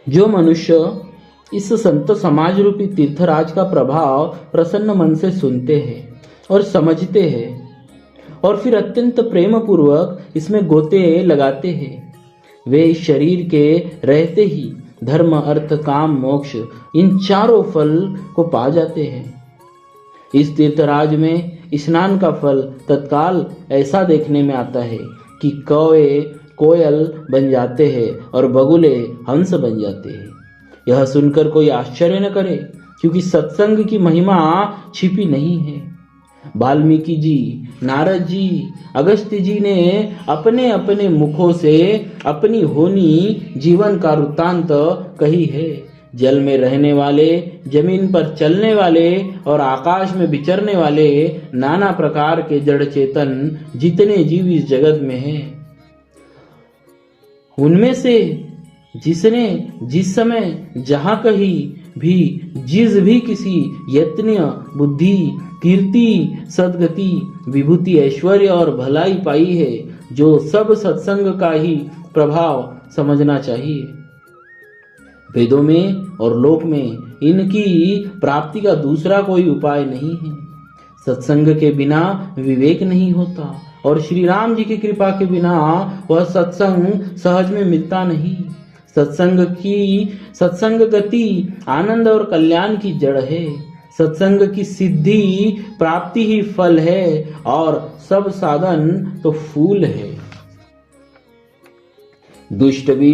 जो मनुष्य इस संत समाज रूपी तीर्थराज का प्रभाव प्रसन्न मन से सुनते हैं और समझते हैं और फिर अत्यंत प्रेम पूर्वक इसमें गोते लगाते हैं, वे इस शरीर के रहते ही धर्म अर्थ काम मोक्ष इन चारों फल को पा जाते हैं। इस तीर्थराज में स्नान का फल तत्काल ऐसा देखने में आता है कि कौवे कोयल बन जाते हैं और बगुले हंस बन जाते हैं। यह सुनकर कोई आश्चर्य न करे, क्योंकि सत्संग की महिमा छिपी नहीं है। वाल्मीकि जी, नारद जी, अगस्त्य जी ने अपने अपने मुखों से अपनी होनी जीवन का वृत्तांत कही है। जल में रहने वाले, जमीन पर चलने वाले और आकाश में विचरने वाले नाना प्रकार के जड़ चेतन जितने जीव इस जगत में हैं, उनमें से जिसने जिस समय जहां कहीं भी जिस भी किसी यत्न बुद्धि कीर्ति सद्गति विभूति ऐश्वर्य और भलाई पाई है, जो सब सत्संग का ही प्रभाव समझना चाहिए। वेदों में और लोक में इनकी प्राप्ति का दूसरा कोई उपाय नहीं है। सत्संग के बिना विवेक नहीं होता और श्री राम जी की कृपा के बिना वह सत्संग सहज में मिलता नहीं। सत्संग गति आनंद और कल्याण की जड़ है। सत्संग की सिद्धि प्राप्ति ही फल है और सब साधन तो फूल है। दुष्ट भी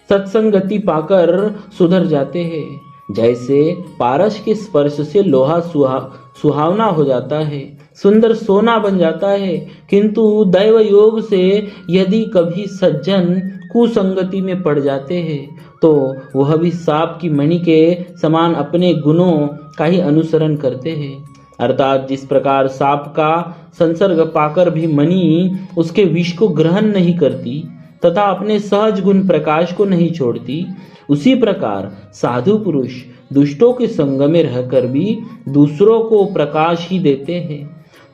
सत्संगति पाकर सुधर जाते हैं। जैसे पारस के स्पर्श से लोहा सुहावना हो जाता है, सुंदर सोना बन जाता है, किंतु दैव योग से यदि कभी सज्जन कुसंगति में पड़ जाते हैं तो वह भी सांप की मणि के समान अपने गुणों का ही अनुसरण करते हैं। अर्थात जिस प्रकार सांप का संसर्ग पाकर भी मणि उसके विष को ग्रहण नहीं करती तथा अपने सहज गुण प्रकाश को नहीं छोड़ती, उसी प्रकार साधु पुरुष दुष्टों के संग में रहकर भी दूसरों को प्रकाश ही देते हैं।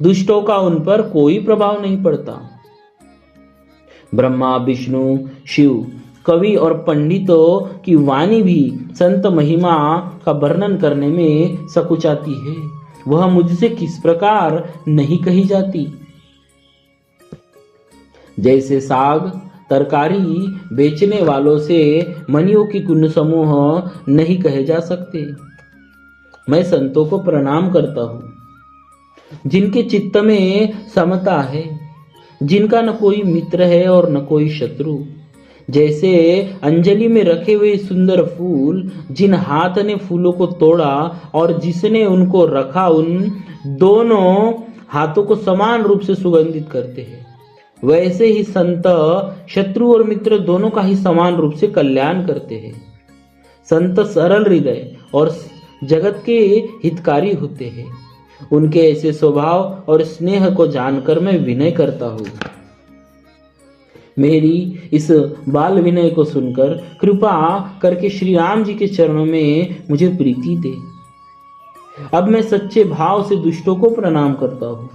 दुष्टों का उन पर कोई प्रभाव नहीं पड़ता। ब्रह्मा विष्णु शिव कवि और पंडितों की वाणी भी संत महिमा का वर्णन करने में सकुचाती है, वह मुझसे किस प्रकार नहीं कही जाती। जैसे साग तरकारी बेचने वालों से मनियों की गुण समूह नहीं कहे जा सकते। मैं संतों को प्रणाम करता हूँ जिनके चित्त में समता है, जिनका न कोई मित्र है और न कोई शत्रु। जैसे अंजलि में रखे हुए सुंदर फूल, जिन हाथ ने फूलों को तोड़ा और जिसने उनको रखा, उन दोनों हाथों को समान रूप से सुगंधित करते हैं, वैसे ही संत शत्रु और मित्र दोनों का ही समान रूप से कल्याण करते हैं। संत सरल हृदय और जगत के हितकारी होते हैं। उनके ऐसे स्वभाव और स्नेह को जानकर मैं विनय करता हूँ। मेरी इस बाल विनय को सुनकर कृपा करके श्री राम जी के चरणों में मुझे प्रीति दे। अब मैं सच्चे भाव से दुष्टों को प्रणाम करता हूँ,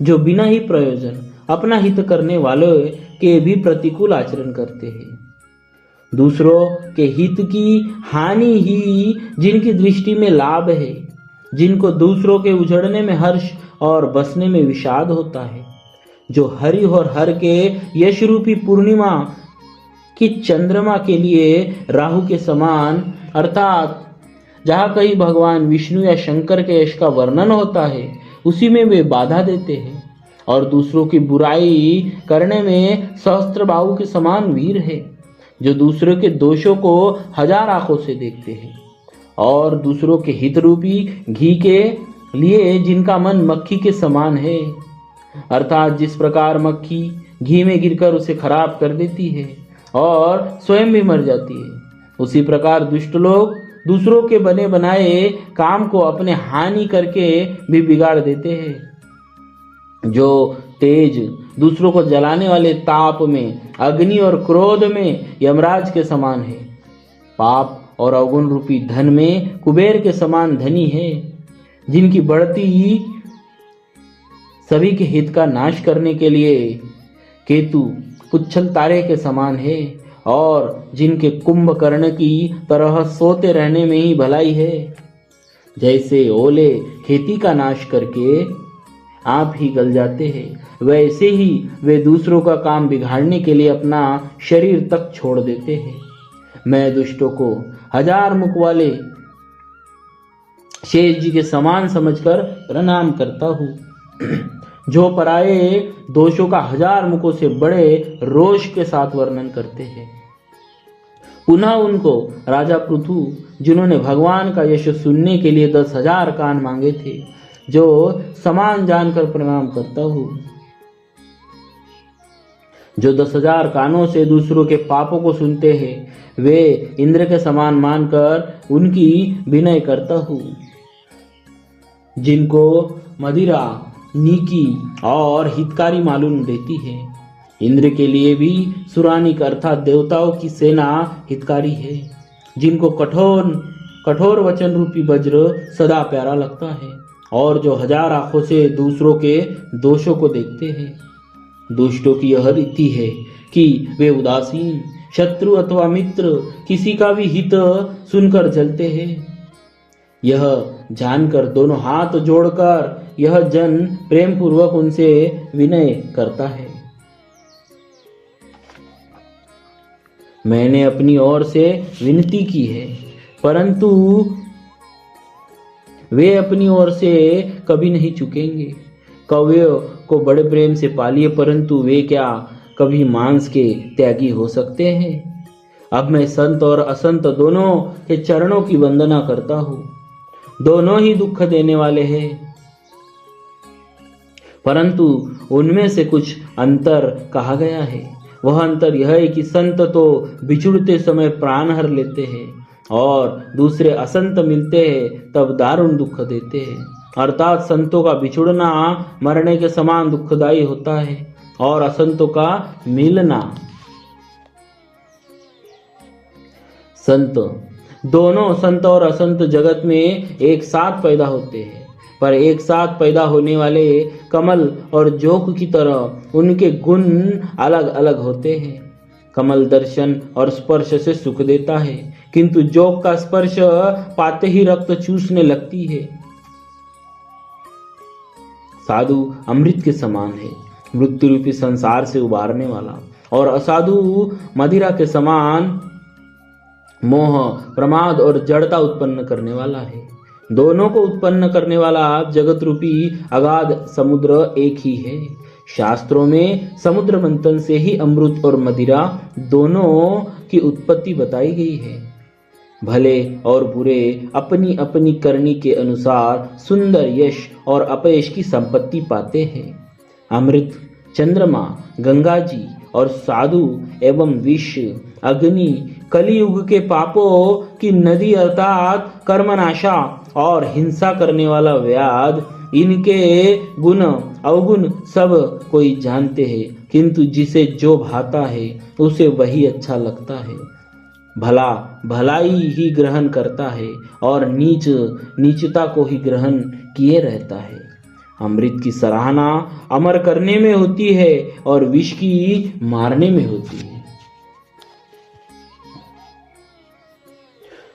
जो बिना ही प्रयोजन अपना हित करने वालों के भी प्रतिकूल आचरण करते हैं। दूसरों के हित की हानि ही जिनकी दृष्टि में लाभ है, जिनको दूसरों के उजड़ने में हर्ष और बसने में विषाद होता है, जो हरि और हर के यश रूपी पूर्णिमा की चंद्रमा के लिए राहु के समान, अर्थात जहाँ कहीं भगवान विष्णु या शंकर के यश का वर्णन होता है उसी में वे बाधा देते हैं, और दूसरों की बुराई करने में सहस्त्रबाहु के समान वीर है, जो दूसरों के दोषों को हजार आंखों से देखते हैं, और दूसरों के हित रूपी घी के लिए जिनका मन मक्खी के समान है। अर्थात जिस प्रकार मक्खी घी में गिरकर उसे खराब कर देती है और स्वयं भी मर जाती है, उसी प्रकार दुष्ट लोग दूसरों के बने बनाए काम को अपने हानि करके भी बिगाड़ देते हैं। जो तेज दूसरों को जलाने वाले ताप में, अग्नि और क्रोध में यमराज के समान है, पाप और अवगुण रूपी धन में कुबेर के समान धनी है, जिनकी बढ़ती सभी के हित का नाश करने के लिए केतु पुच्छल तारे के समान है, और जिनके कुंभकर्ण की तरह सोते रहने में ही भलाई है। जैसे ओले खेती का नाश करके आप ही गल जाते हैं, वैसे ही वे दूसरों का काम बिगाड़ने के लिए अपना शरीर तक छोड़ देते हैं। मैं दुष्टों को 1000 मुख वाले शेष जी के समान समझकर प्रणाम करता हूँ, जो पराये दोषों का 1000 मुखों से बड़े रोष के साथ वर्णन करते हैं। पुनः उनको राजा पृथु, जिन्होंने भगवान का यश सुनने के लिए 10,000 कान मांगे थे, जो समान जानकर प्रणाम करता हूँ। जो 10,000 कानों से दूसरों के पापों को सुनते हैं, वे इंद्र के समान मानकर उनकी विनय करता हूँ। जिनको मदिरा नीकी और हितकारी मालूम देती है, इंद्र के लिए भी सुरानिक अर्थात देवताओं की सेना हितकारी है। जिनको कठोर वचन रूपी वज्र सदा प्यारा लगता है, और जो 1000 आंखों से दूसरों के दोषों को देखते हैं। दुष्टों की यह रीति है कि वे उदासीन, शत्रु अथवा मित्र किसी का भी हित सुनकर जलते हैं। यह जानकर दोनों हाथ जोड़कर यह जन प्रेम पूर्वक उनसे विनय करता है। मैंने अपनी ओर से विनती की है, परंतु वे अपनी ओर से कभी नहीं चुकेंगे। कौवे को बड़े प्रेम से पालिए, परंतु वे क्या कभी मांस के त्यागी हो सकते हैं। अब मैं संत और असंत दोनों के चरणों की वंदना करता हूँ। दोनों ही दुख देने वाले हैं, परंतु उनमें से कुछ अंतर कहा गया है। वह अंतर यह है कि संत तो बिछुड़ते समय प्राण हर लेते हैं, और दूसरे असंत मिलते हैं तब दारुण दुख देते हैं। अर्थात संतों का बिछुड़ना मरने के समान दुखदायी होता है, और असंतों का मिलना। दोनों संत और असंत जगत में एक साथ पैदा होते हैं, पर एक साथ पैदा होने वाले कमल और जोक की तरह उनके गुण अलग अलग होते हैं। कमल दर्शन और स्पर्श से सुख देता है, किंतु जोक का स्पर्श पाते ही रक्त चूसने लगती है। साधु अमृत के समान है, मृत्यु रूपी संसार से उबारने वाला, और असाधु मदिरा के समान मोह, प्रमाद और जड़ता उत्पन्न करने वाला है। दोनों को उत्पन्न करने वाला जगत रूपी अगाध समुद्र एक ही है। शास्त्रों में समुद्र मंथन से ही अमृत और मदिरा दोनों की उत्पत्ति बताई गई है। भले और बुरे अपनी अपनी करनी के अनुसार सुंदर यश और अपयश की संपत्ति पाते हैं। अमृत, चंद्रमा, गंगा जी और साधु एवं विष, अग्नि, कलियुग के पापों की नदी अर्थात कर्मनाशा और हिंसा करने वाला व्याध, इनके गुण अवगुण सब कोई जानते हैं, किंतु जिसे जो भाता है उसे वही अच्छा लगता है। भला भलाई ही ग्रहण करता है, और नीच नीचता को ही ग्रहण किए रहता है। अमृत की सराहना अमर करने में होती है, और विष की मारने में होती है।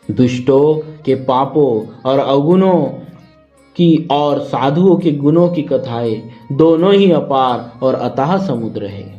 दुष्टों के पापों और अवगुणों की और साधुओं के गुणों की कथाएं दोनों ही अपार और अथाह समुद्र है।